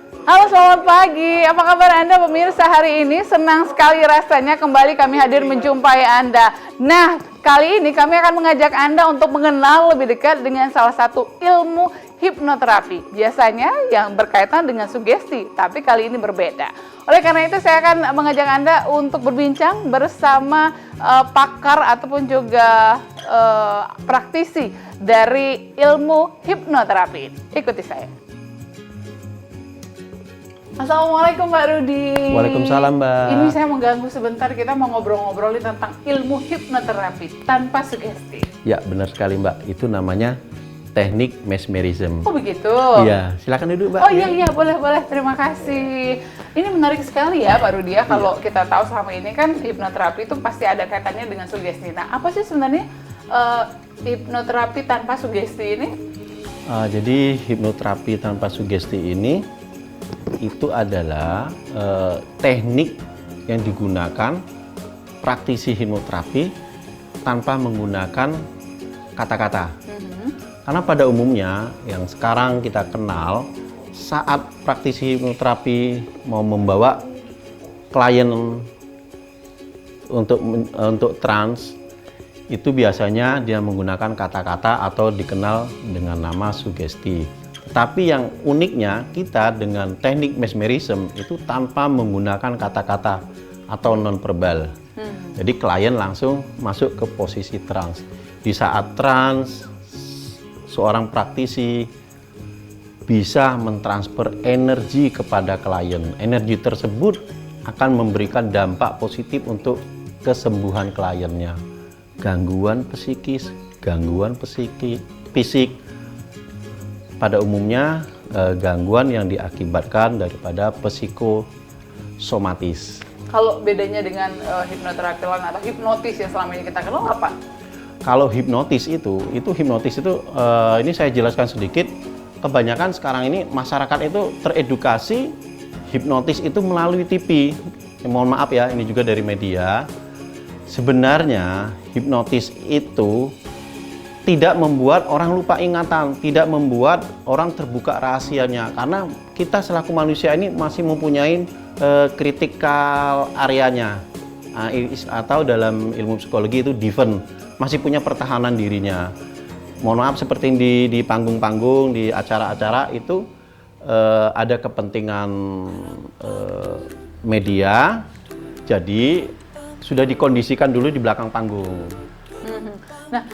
Halo, selamat pagi. Apa kabar Anda pemirsa hari ini? Senang sekali rasanya kembali kami hadir menjumpai Anda. Nah, kali ini kami akan mengajak Anda untuk mengenal lebih dekat dengan salah satu ilmu hipnoterapi. Biasanya yang berkaitan dengan sugesti, tapi kali ini berbeda. Oleh karena itu saya akan mengajak Anda untuk berbincang bersama pakar ataupun juga praktisi dari ilmu hipnoterapi. Ikuti saya. Assalamualaikum Mbak Rudi. Waalaikumsalam Mbak. Ini saya mengganggu sebentar, kita mau ngobrol-ngobrolin tentang ilmu hipnoterapi tanpa sugesti. Ya benar sekali Mbak, itu namanya teknik mesmerism. Oh begitu? Iya, silakan duduk Mbak. Oh iya, boleh, terima kasih. Ini menarik sekali ya Pak Rudi ya, kalau kita tahu selama ini kan hipnoterapi itu pasti ada kaitannya dengan sugesti. Nah apa sih sebenarnya hipnoterapi tanpa sugesti ini? Jadi hipnoterapi tanpa sugesti ini itu adalah teknik yang digunakan praktisi hipnoterapi tanpa menggunakan kata-kata. Karena pada umumnya yang sekarang kita kenal, saat praktisi hipnoterapi mau membawa klien untuk trans, itu biasanya dia menggunakan kata-kata atau dikenal dengan nama sugesti. Tapi yang uniknya kita dengan teknik mesmerism itu tanpa menggunakan kata-kata atau non-verbal. Jadi klien langsung masuk ke posisi trans. Di saat trans, seorang praktisi bisa mentransfer energi kepada klien. Energi tersebut akan memberikan dampak positif untuk kesembuhan kliennya. Gangguan psikis, gangguan fisik, pada umumnya gangguan yang diakibatkan daripada psikosomatis. Kalau bedanya dengan hipnoterapi lain atau hipnotis yang selama ini kita kenal apa? Kalau hipnotis itu ini saya jelaskan sedikit. Kebanyakan sekarang ini masyarakat itu teredukasi hipnotis itu melalui TV. Mohon maaf ya, ini juga dari media. Sebenarnya hipnotis itu tidak membuat orang lupa ingatan, tidak membuat orang terbuka rahasianya, karena kita selaku manusia ini masih mempunyai critical areanya, atau dalam ilmu psikologi itu defense, masih punya pertahanan dirinya. Mohon maaf, seperti di panggung-panggung, di acara-acara itu ada kepentingan media, jadi sudah dikondisikan dulu di belakang panggung. Nah,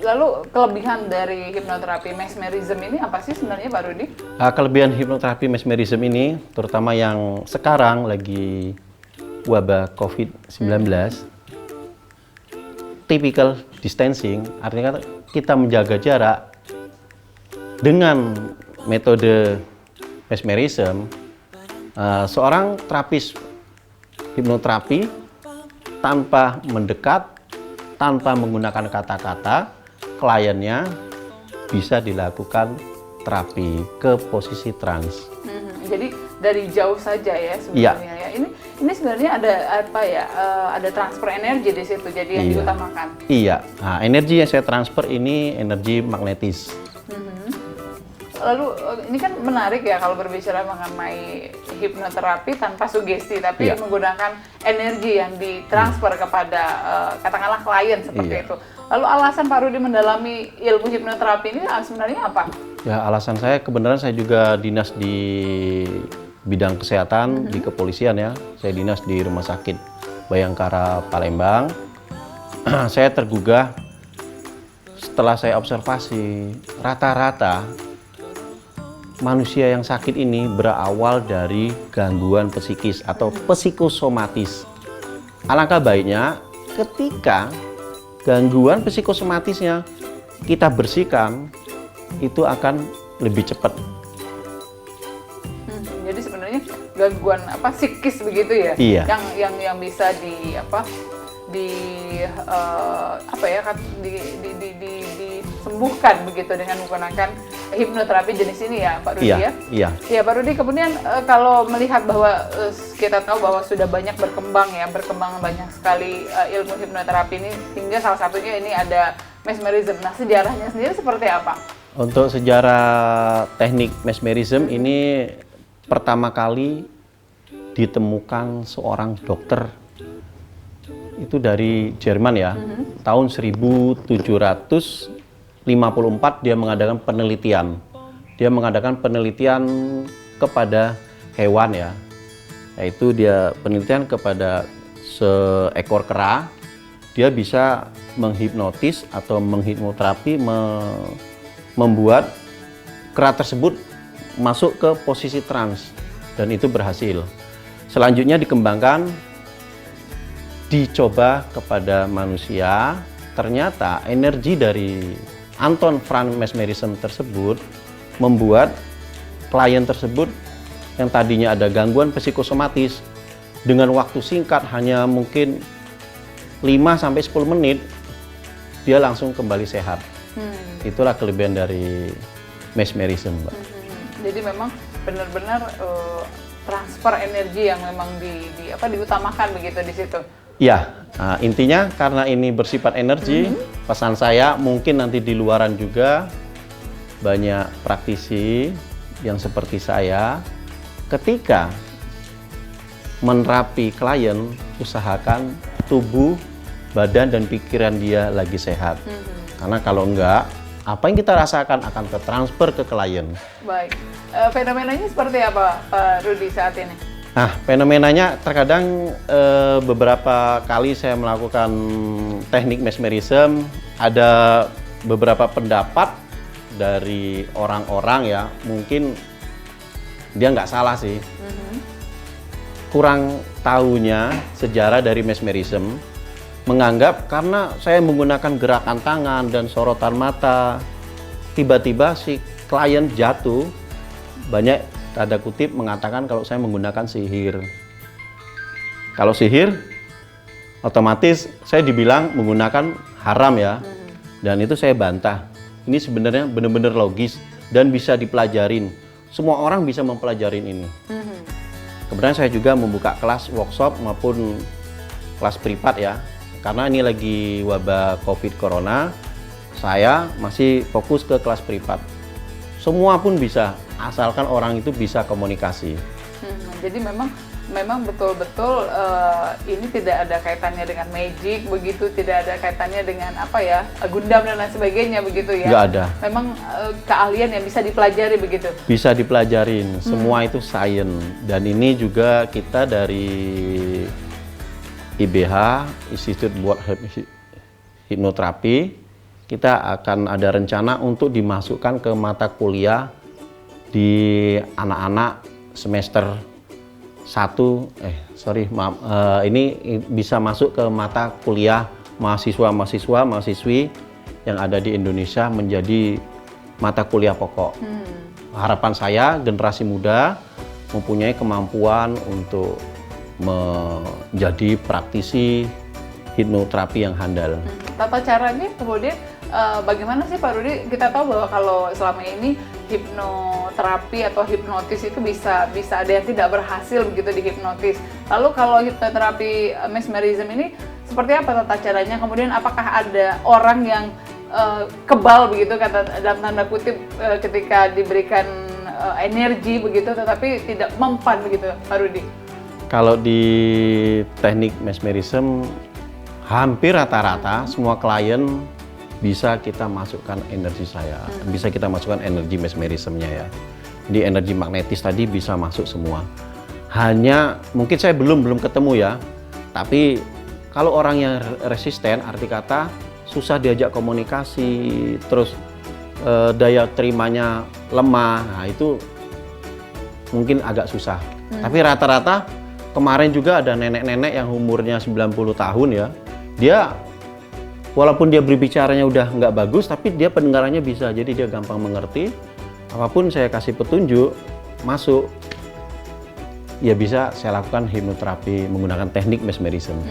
lalu kelebihan dari hipnoterapi mesmerism ini apa sih sebenarnya Pak Rudi? Kelebihan hipnoterapi mesmerism ini, terutama yang sekarang lagi wabah COVID-19, typical distancing, artinya kita menjaga jarak dengan metode mesmerism. Seorang terapis hipnoterapi tanpa mendekat, tanpa menggunakan kata-kata, kliennya bisa dilakukan terapi ke posisi trans. Jadi dari jauh saja ya sebenarnya ya. Ini sebenarnya ada apa ya? Ada transfer energi di situ. Jadi yang diutamakan. Iya. Nah, energi yang saya transfer ini energi magnetis. Lalu ini kan menarik ya kalau berbicara mengenai hipnoterapi tanpa sugesti, tapi menggunakan energi yang ditransfer kepada katakanlah klien seperti itu. Lalu alasan Pak Rudi mendalami ilmu hipnoterapi ini sebenarnya apa? Ya, alasan saya kebenaran saya juga dinas di bidang kesehatan di kepolisian ya. Saya dinas di Rumah Sakit Bayangkara Palembang. Saya tergugah setelah saya observasi rata-rata manusia yang sakit ini berawal dari gangguan psikis atau psikosomatis. Alangkah baiknya ketika gangguan psikosomatisnya kita bersihkan, itu akan lebih cepat. Jadi sebenarnya gangguan psikis begitu ya? Iya. Yang bisa disembuhkan begitu dengan menggunakan hipnoterapi jenis ini ya Pak Rudi ya? Iya. Ya Pak Rudi, kemudian kalau melihat bahwa kita tahu bahwa sudah banyak berkembang banyak sekali ilmu hipnoterapi ini, hingga salah satunya ini ada mesmerism. Nah, sejarahnya sendiri seperti apa? Untuk sejarah teknik mesmerism ini pertama kali ditemukan seorang dokter itu dari Jerman ya. Tahun 1754 dia mengadakan penelitian. Dia mengadakan penelitian kepada hewan ya. Yaitu dia penelitian kepada seekor kera. Dia bisa menghipnotis atau menghipnoterapi, membuat kera tersebut masuk ke posisi trans, dan itu berhasil. Selanjutnya dikembangkan, dicoba kepada manusia. Ternyata energi dari Anton van Mesmerism tersebut membuat klien tersebut yang tadinya ada gangguan psikosomatis, dengan waktu singkat hanya mungkin 5-10 menit dia langsung kembali sehat. Itulah kelebihan dari mesmerism, Mbak. Jadi memang benar-benar transfer energi yang memang diutamakan begitu di situ. Ya, nah, intinya karena ini bersifat energi, pesan saya mungkin nanti di luaran juga banyak praktisi yang seperti saya, ketika menerapi klien, usahakan tubuh, badan, dan pikiran dia lagi sehat. Karena kalau enggak, apa yang kita rasakan akan tertransfer ke klien. Baik, fenomenanya seperti apa Pak Rudi saat ini? Nah, fenomenanya terkadang beberapa kali saya melakukan teknik mesmerism, ada beberapa pendapat dari orang-orang ya, mungkin dia nggak salah sih, kurang tahunya sejarah dari mesmerism, menganggap karena saya menggunakan gerakan tangan dan sorotan mata, tiba-tiba si klien jatuh. Banyak tanda kutip mengatakan kalau saya menggunakan sihir. Kalau sihir, otomatis saya dibilang menggunakan haram ya. Dan itu saya bantah. Ini sebenarnya benar-benar logis dan bisa dipelajarin. Semua orang bisa mempelajarin ini. Kemudian saya juga membuka kelas workshop maupun kelas privat ya. Karena ini lagi wabah COVID Corona, saya masih fokus ke kelas privat. Semua pun bisa, asalkan orang itu bisa komunikasi. Jadi memang betul-betul ini tidak ada kaitannya dengan magic begitu, tidak ada kaitannya dengan apa ya, gundam dan lain sebagainya begitu ya. Nggak ada. Memang keahlian yang bisa dipelajari begitu. Bisa dipelajarin, semua itu sains. Dan ini juga kita dari IBH, Institut buat Hipnoterapi, kita akan ada rencana untuk dimasukkan ke mata kuliah di anak-anak semester 1, ini bisa masuk ke mata kuliah mahasiswa-mahasiswi yang ada di Indonesia menjadi mata kuliah pokok. Harapan saya generasi muda mempunyai kemampuan untuk menjadi praktisi hipnoterapi yang handal. Tata caranya kemudian bagaimana sih Pak Rudi? Kita tahu bahwa kalau selama ini hipnoterapi atau hipnotis itu bisa ada yang tidak berhasil begitu di hipnotis. Lalu kalau hipnoterapi mesmerism ini seperti apa tata caranya? Kemudian apakah ada orang yang kebal begitu kata dalam tanda kutip ketika diberikan energi begitu tetapi tidak mempan begitu Pak Rudi? Kalau di teknik mesmerism hampir rata-rata semua klien bisa kita masukkan energi saya, bisa kita masukkan energi mesmerismnya ya. Jadi energi magnetis tadi bisa masuk semua. Hanya mungkin saya belum ketemu ya. Tapi kalau orang yang resisten, arti kata susah diajak komunikasi, terus daya terimanya lemah, nah itu mungkin agak susah. Tapi rata-rata kemarin juga ada nenek-nenek yang umurnya 90 tahun ya. Dia walaupun dia berbicaranya udah nggak bagus, tapi dia pendengarannya bisa, jadi dia gampang mengerti. Apapun saya kasih petunjuk, masuk, ya bisa saya lakukan hipnoterapi menggunakan teknik mesmerism.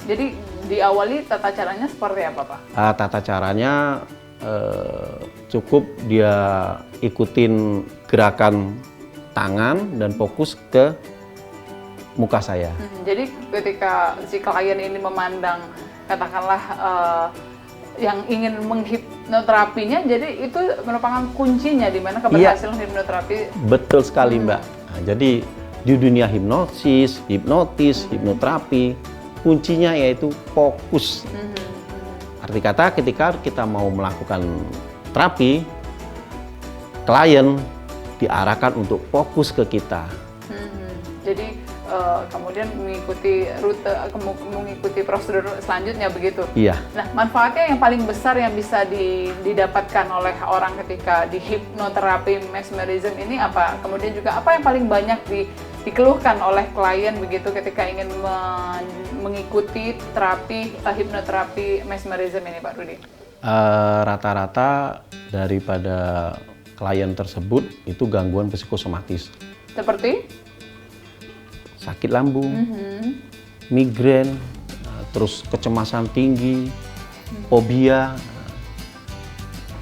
Jadi diawali tata caranya seperti apa Pak? Tata caranya cukup dia ikutin gerakan tangan dan fokus ke muka saya. Jadi ketika si klien ini memandang katakanlah yang ingin menghipnoterapinya, jadi itu merupakan kuncinya di mana keberhasilan hipnoterapi. Betul sekali Mbak. Nah, jadi di dunia hipnotis, hipnoterapi, kuncinya yaitu fokus. Arti kata ketika kita mau melakukan terapi, klien diarahkan untuk fokus ke kita. Jadi kemudian mengikuti rute, mengikuti prosedur selanjutnya begitu. Iya. Nah, manfaatnya yang paling besar yang bisa didapatkan oleh orang ketika di hipnoterapi mesmerism ini apa? Kemudian juga apa yang paling banyak dikeluhkan oleh klien begitu ketika ingin mengikuti terapi hipnoterapi mesmerism ini, Pak Rudi? Rata-rata daripada klien tersebut itu gangguan psikosomatis. Seperti? Sakit lambung, migrain, terus kecemasan tinggi, fobia.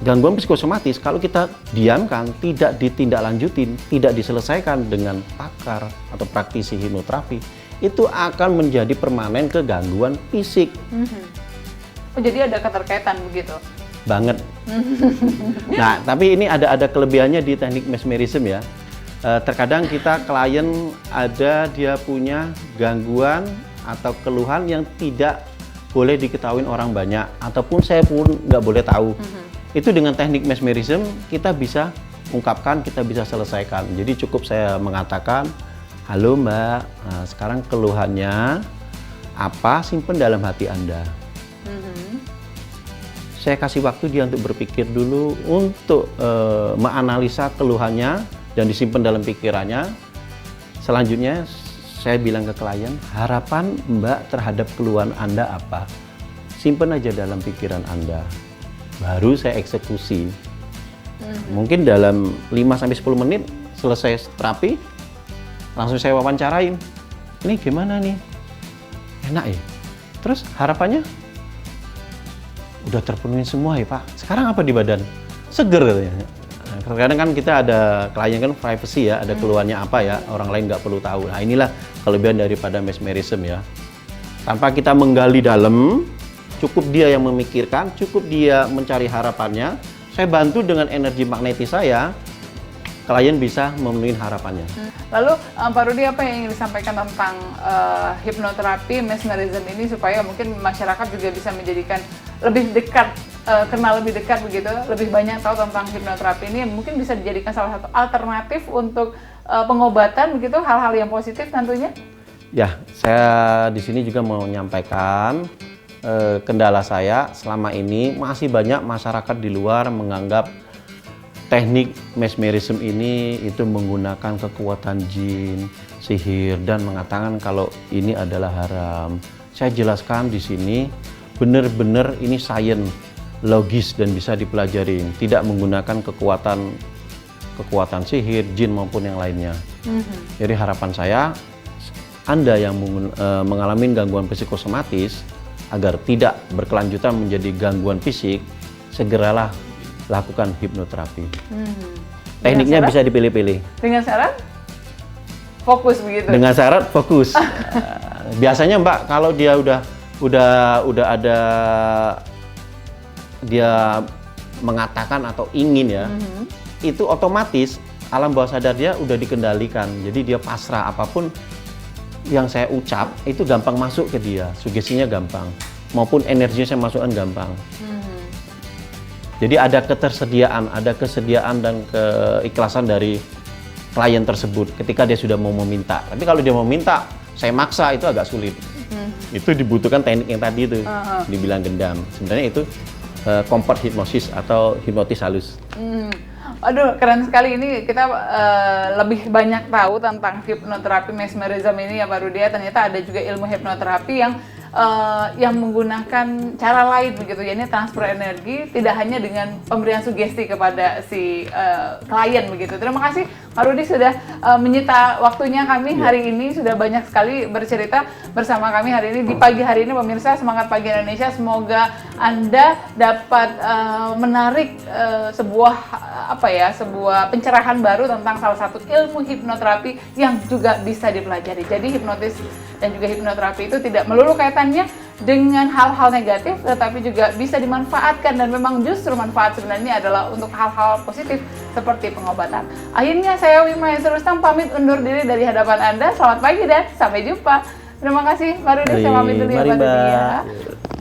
Gangguan psikosomatis kalau kita diamkan, tidak ditindaklanjutin, tidak diselesaikan dengan pakar atau praktisi hipnoterapi, itu akan menjadi permanen ke gangguan fisik. Oh, jadi ada keterkaitan begitu? Banget. Nah, tapi ini ada kelebihannya di teknik mesmerism ya. Terkadang kita klien dia punya gangguan atau keluhan yang tidak boleh diketahui orang banyak, ataupun saya pun nggak boleh tahu. Itu dengan teknik mesmerism kita bisa ungkapkan, kita bisa selesaikan. Jadi cukup saya mengatakan, halo Mbak, sekarang keluhannya apa, simpen dalam hati Anda. Saya kasih waktu dia untuk berpikir dulu, untuk menganalisa keluhannya dan disimpan dalam pikirannya. Selanjutnya saya bilang ke klien, harapan Mbak terhadap keluhan Anda apa? Simpan aja dalam pikiran Anda. Baru saya eksekusi. Mungkin dalam 5-10 menit selesai terapi, langsung saya wawancarain. Ini gimana nih? Enak ya? Terus harapannya? Udah terpenuhi semua ya Pak. Sekarang apa di badan? Seger katanya. Kadang kan kita ada klien kan privacy ya, ada keluhannya apa ya, orang lain nggak perlu tahu. Nah inilah kelebihan daripada mesmerism ya. Tanpa kita menggali dalam, cukup dia yang memikirkan, cukup dia mencari harapannya. Saya bantu dengan energi magnetis saya, klien bisa memenuhi harapannya. Lalu Pak Rudi, apa yang ingin disampaikan tentang hipnoterapi mesmerism ini supaya mungkin masyarakat juga bisa menjadikan lebih dekat, kenal lebih dekat begitu, lebih banyak tahu tentang hipnoterapi ini, mungkin bisa dijadikan salah satu alternatif untuk pengobatan begitu, hal-hal yang positif tentunya? Ya, saya di sini juga mau menyampaikan kendala saya selama ini masih banyak masyarakat di luar menganggap teknik mesmerism ini itu menggunakan kekuatan jin, sihir, dan mengatakan kalau ini adalah haram. Saya jelaskan di sini, benar-benar ini sains, logis dan bisa dipelajari. Tidak menggunakan kekuatan sihir, jin maupun yang lainnya. Jadi harapan saya, Anda yang mengalami gangguan psikosomatis, agar tidak berkelanjutan menjadi gangguan fisik, segeralah lakukan hipnoterapi. Tekniknya bisa dipilih-pilih. Dengan syarat fokus begitu. Dengan syarat fokus. Biasanya Mbak, kalau dia udah ada dia mengatakan atau ingin ya, itu otomatis alam bawah sadar dia udah dikendalikan. Jadi dia pasrah, apapun yang saya ucap itu gampang masuk ke dia, sugestinya gampang, maupun energinya saya masukkan gampang. Jadi ada kesediaan dan keikhlasan dari klien tersebut ketika dia sudah mau meminta. Tapi kalau dia mau minta, saya maksa, itu agak sulit. Itu dibutuhkan teknik yang tadi itu, dibilang gendam. Sebenarnya itu comfort hypnosis atau hipnotis halus. Aduh, keren sekali ini, kita lebih banyak tahu tentang hipnoterapi mesmerism ini ya Pak Rudi. Ternyata ada juga ilmu hipnoterapi yang menggunakan cara lain begitu ya, ini transfer energi, tidak hanya dengan pemberian sugesti kepada si klien begitu. Terima kasih Pak Rudi sudah menyita waktunya kami hari ini, sudah banyak sekali bercerita bersama kami hari ini di pagi hari ini. Pemirsa Semangat Pagi Indonesia, semoga Anda dapat menarik sebuah pencerahan baru tentang salah satu ilmu hipnoterapi yang juga bisa dipelajari. Jadi hipnotis dan juga hipnoterapi itu tidak melulu kaitannya dengan hal-hal negatif, tetapi juga bisa dimanfaatkan, dan memang justru manfaat sebenarnya adalah untuk hal-hal positif seperti pengobatan. Akhirnya saya Wima Yusuf Rustam pamit undur diri dari hadapan Anda. Selamat pagi dan sampai jumpa. Terima kasih Pak Rudi, saya pamit dulu ya Mari, Pak Rudi Mbak. ya.